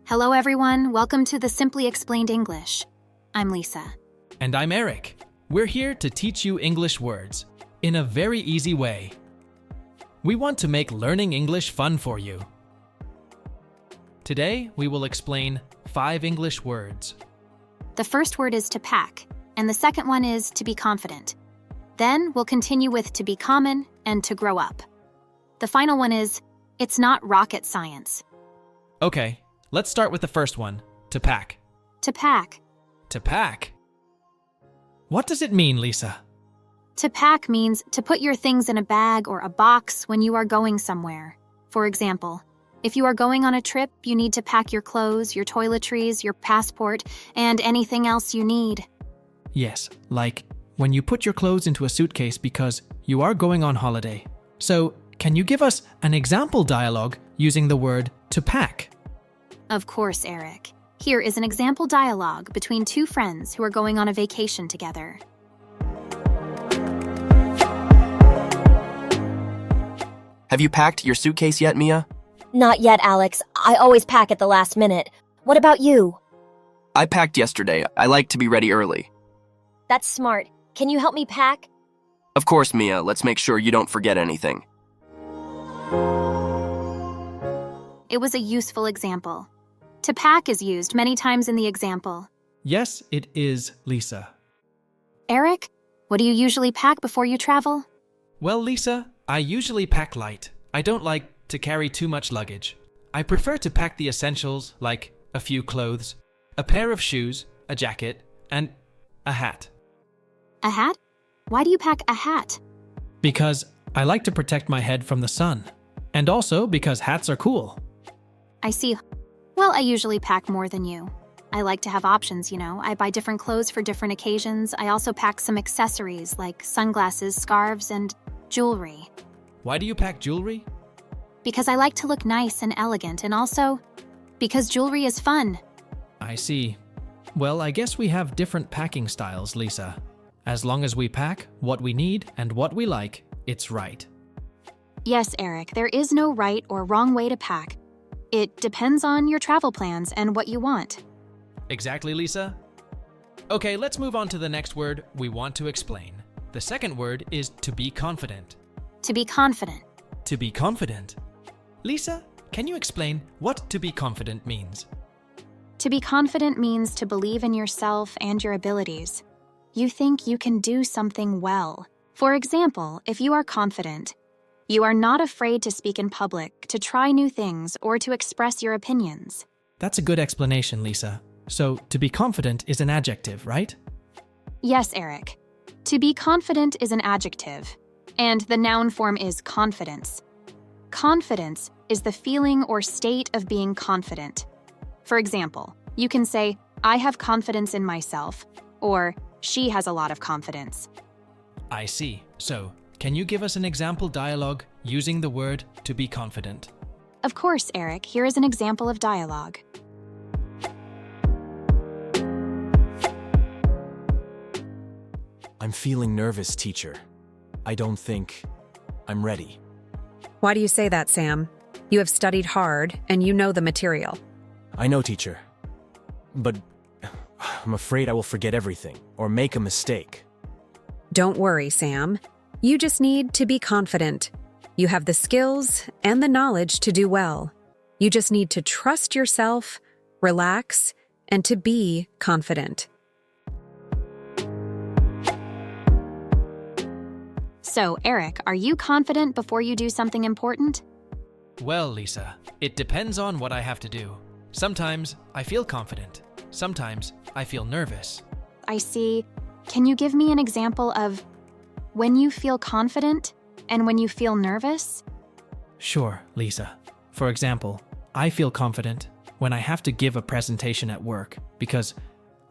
Hello everyone, welcome to the Simply Explained English. I'm Lisa. And I'm Eric. We're here to teach you English words in a very easy way. We want to make learning English fun for you. Today, we will explain 5 English words. The first word is to pack, and the second one is to be confident. Then we'll continue with to be common and to grow up. The final one is, it's not rocket science. Okay, let's start with the first one, to pack. To pack. To pack? What does it mean, Lisa? To pack means to put your things in a bag or a box when you are going somewhere. For example, if you are going on a trip, you need to pack your clothes, your toiletries, your passport, and anything else you need. Yes, like when you put your clothes into a suitcase because you are going on holiday. So, can you give us an example dialogue using the word to pack? Of course, Eric. Here is an example dialogue between two friends who are going on a vacation together. Have you packed your suitcase yet, Mia? Not yet, Alex. I always pack at the last minute. What about you? I packed yesterday. I like to be ready early. That's smart. Can you help me pack? Of course, Mia. Let's make sure you don't forget anything. It was a useful example. To pack is used many times in the example. Yes, it is, Lisa. Eric, what do you usually pack before you travel? Well, Lisa, I usually pack light. I don't like to carry too much luggage. I prefer to pack the essentials like a few clothes, a pair of shoes, a jacket, and a hat. A hat? Why do you pack a hat? Because I like to protect my head from the sun. And also because hats are cool. I see. Well, I usually pack more than you. I like to have options, you know. I buy different clothes for different occasions. I also pack some accessories like sunglasses, scarves, and jewelry. Why do you pack jewelry? Because I like to look nice and elegant, and also because jewelry is fun. I see. Well, I guess we have different packing styles, Lisa. As long as we pack what we need and what we like, it's right. Yes, Eric, there is no right or wrong way to pack. It depends on your travel plans and what you want. Exactly, Lisa. Okay, let's move on to the next word we want to explain. The second word is to be confident. To be confident. To be confident. Lisa, can you explain what to be confident means? To be confident means to believe in yourself and your abilities. You think you can do something well. For example, if you are confident, you are not afraid to speak in public, to try new things, or to express your opinions. That's a good explanation, Lisa. So, to be confident is an adjective, right? Yes, Eric. To be confident is an adjective, and the noun form is confidence. Confidence is the feeling or state of being confident. For example, you can say, I have confidence in myself, or she has a lot of confidence. I see. So, can you give us an example dialogue using the word to be confident? Of course, Eric. Here is an example of dialogue. I'm feeling nervous, teacher. I don't think I'm ready. Why do you say that, Sam? You have studied hard, and you know the material. I know, teacher. But I'm afraid I will forget everything or make a mistake. Don't worry, Sam. You just need to be confident. You have the skills and the knowledge to do well. You just need to trust yourself, relax, and to be confident. So, Eric, are you confident before you do something important? Well, Lisa, it depends on what I have to do. Sometimes I feel confident. Sometimes I feel nervous. I see. Can you give me an example of when you feel confident and when you feel nervous? Sure, Lisa. For example, I feel confident when I have to give a presentation at work because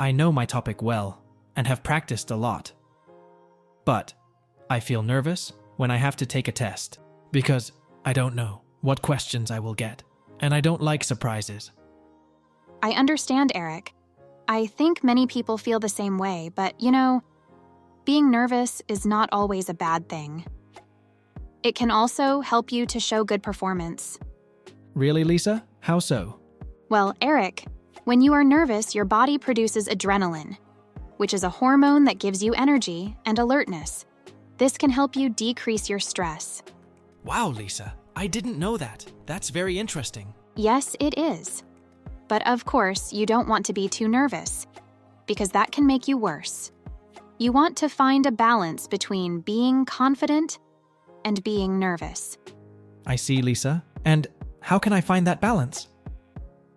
I know my topic well and have practiced a lot. But I feel nervous when I have to take a test because I don't know what questions I will get, and I don't like surprises. I understand, Eric. I think many people feel the same way, but you know, being nervous is not always a bad thing. It can also help you to show good performance. Really, Lisa? How so? Well, Eric, when you are nervous, your body produces adrenaline, which is a hormone that gives you energy and alertness. This can help you decrease your stress. Wow, Lisa, I didn't know that. That's very interesting. Yes, it is. But of course, you don't want to be too nervous, because that can make you worse. You want to find a balance between being confident and being nervous. I see, Lisa. And how can I find that balance?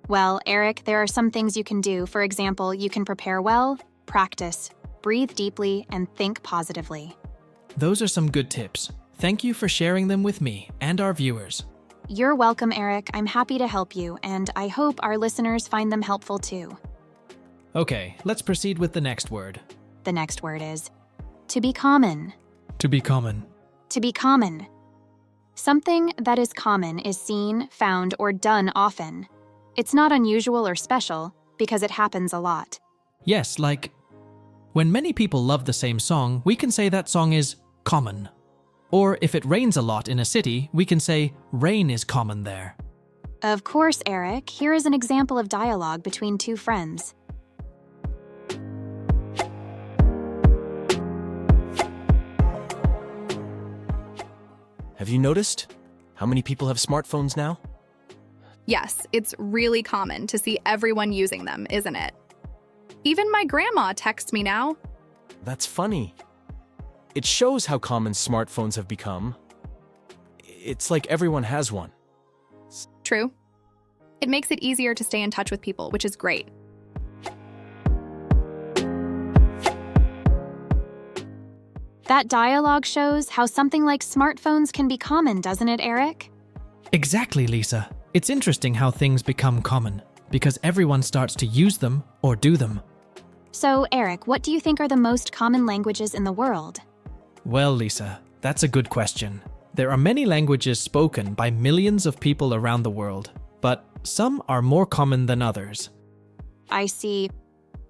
Well, Eric, there are some things you can do. For example, you can prepare well, practice, breathe deeply, and think positively. Those are some good tips. Thank you for sharing them with me and our viewers. You're welcome, Eric. I'm happy to help you, and I hope our listeners find them helpful too. Okay, let's proceed with the next word. The next word is to be common. To be common. To be common. Something that is common is seen, found, or done often. It's not unusual or special because it happens a lot. Yes, like when many people love the same song, we can say that song is common. Or if it rains a lot in a city, we can say rain is common there. Of course, Eric. Here is an example of dialogue between two friends. Have you noticed how many people have smartphones now? Yes, it's really common to see everyone using them, isn't it? Even my grandma texts me now. That's funny. It shows how common smartphones have become. It's like everyone has one. True. It makes it easier to stay in touch with people, which is great. That dialogue shows how something like smartphones can be common, doesn't it, Eric? Exactly, Lisa. It's interesting how things become common, because everyone starts to use them or do them. So, Eric, what do you think are the most common languages in the world? Well, Lisa, that's a good question. There are many languages spoken by millions of people around the world, but some are more common than others. I see.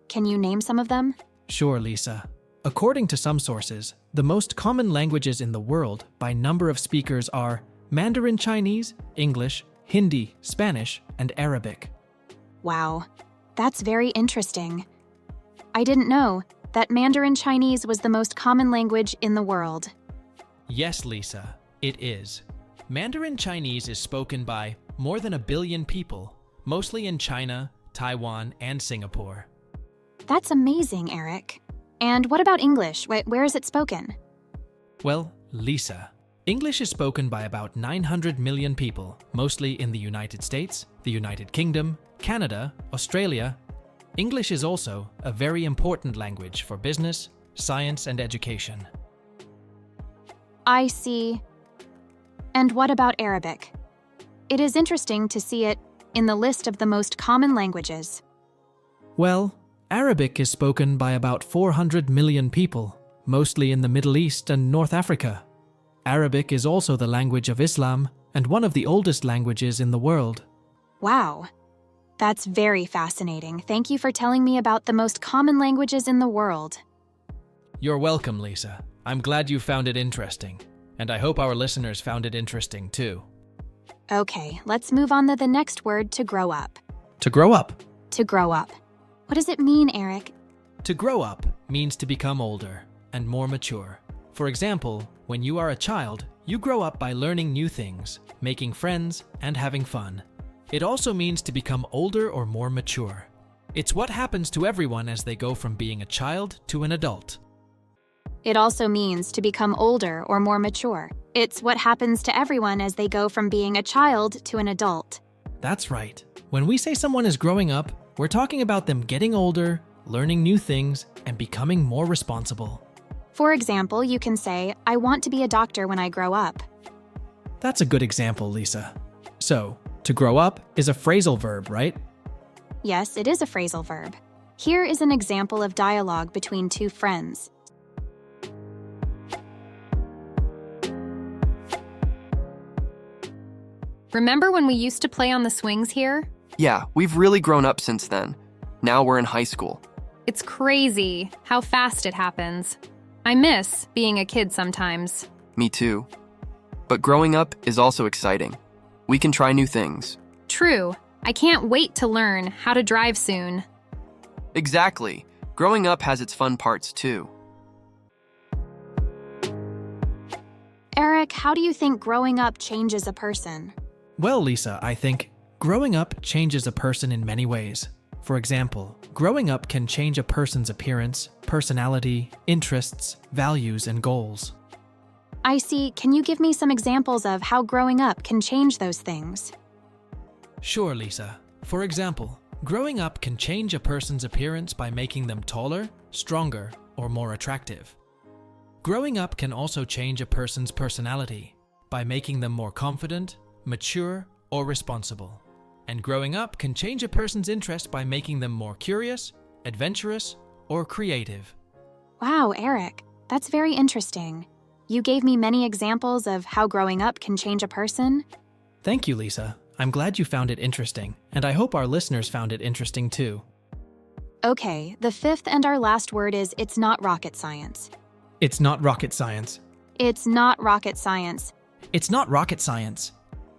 Can you name some of them? Sure, Lisa. According to some sources, the most common languages in the world by number of speakers are Mandarin Chinese, English, Hindi, Spanish, and Arabic. Wow, that's very interesting. I didn't know that Mandarin Chinese was the most common language in the world. Yes, Lisa, it is. Mandarin Chinese is spoken by more than 1 billion people, mostly in China, Taiwan, and Singapore. That's amazing, Eric. And what about English? Where is it spoken? Well, Lisa, English is spoken by about 900 million people, mostly in the United States, the United Kingdom, Canada, Australia. English is also a very important language for business, science, and education. I see. And what about Arabic? It is interesting to see it in the list of the most common languages. Well, Arabic is spoken by about 400 million people, mostly in the Middle East and North Africa. Arabic is also the language of Islam and one of the oldest languages in the world. Wow, that's very fascinating. Thank you for telling me about the most common languages in the world. You're welcome, Lisa. I'm glad you found it interesting, and I hope our listeners found it interesting too. Okay, let's move on to the next word, to grow up. To grow up. To grow up. What does it mean, Eric? To grow up means to become older and more mature. For example, when you are a child, you grow up by learning new things, making friends, and having fun. It also means to become older or more mature. It's what happens to everyone as they go from being a child to an adult. It also means to become older or more mature. It's what happens to everyone as they go from being a child to an adult. That's right. When we say someone is growing up, we're talking about them getting older, learning new things, and becoming more responsible. For example, you can say, I want to be a doctor when I grow up. That's a good example, Lisa. So, to grow up is a phrasal verb, right? Yes, it is a phrasal verb. Here is an example of dialogue between two friends. Remember when we used to play on the swings here? Yeah, we've really grown up since then. Now we're in high school. It's crazy how fast it happens. I miss being a kid sometimes. Me too. But growing up is also exciting. We can try new things. True, I can't wait to learn how to drive soon. Exactly. Growing up has its fun parts too. Eric, how do you think growing up changes a person? Well, Lisa, I think growing up changes a person in many ways. For example, growing up can change a person's appearance, personality, interests, values, and goals. I see. Can you give me some examples of how growing up can change those things? Sure, Lisa. For example, growing up can change a person's appearance by making them taller, stronger, or more attractive. Growing up can also change a person's personality by making them more confident, mature, or responsible. And growing up can change a person's interest by making them more curious, adventurous, or creative. Wow, Eric, that's very interesting. You gave me many examples of how growing up can change a person. Thank you, Lisa. I'm glad you found it interesting, and I hope our listeners found it interesting too. Okay, the fifth and our last word is it's not rocket science. It's not rocket science. It's not rocket science It's not rocket science.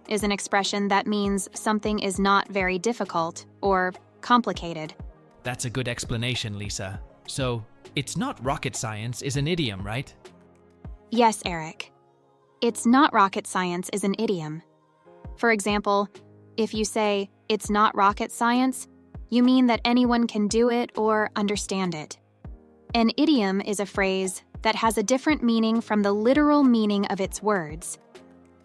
is an expression that means something is not very difficult or complicated. That's a good explanation, Lisa. So, it's not rocket science is an idiom, right? Yes, Eric. It's not rocket science is an idiom. For example, if you say, it's not rocket science, you mean that anyone can do it or understand it. An idiom is a phrase that has a different meaning from the literal meaning of its words.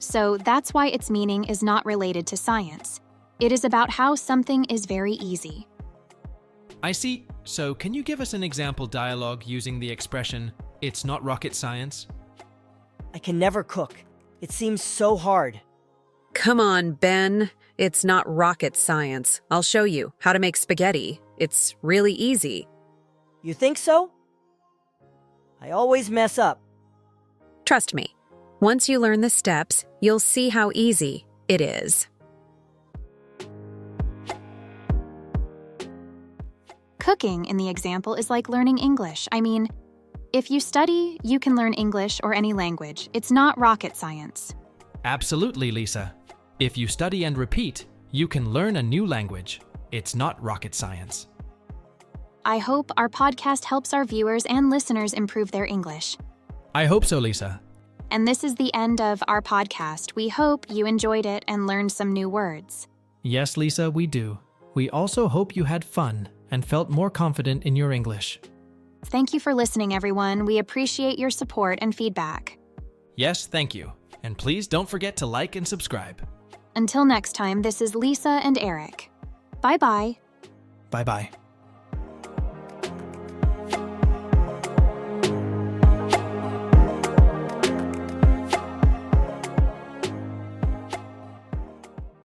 So that's why its meaning is not related to science. It is about how something is very easy. I see. So, can you give us an example dialogue using the expression, it's not rocket science? I can never cook. It seems so hard. Come on, Ben. It's not rocket science. I'll show you how to make spaghetti. It's really easy. You think so? I always mess up. Trust me. Once you learn the steps, you'll see how easy it is. Cooking in the example is like learning English. I mean, if you study, you can learn English or any language. It's not rocket science. Absolutely, Lisa. If you study and repeat, you can learn a new language. It's not rocket science. I hope our podcast helps our viewers and listeners improve their English. I hope so, Lisa. And this is the end of our podcast. We hope you enjoyed it and learned some new words. Yes, Lisa, we do. We also hope you had fun and felt more confident in your English. Thank you for listening, everyone. We appreciate your support and feedback. Yes, thank you. And please don't forget to like and subscribe. Until next time, this is Lisa and Eric. Bye-bye. Bye-bye.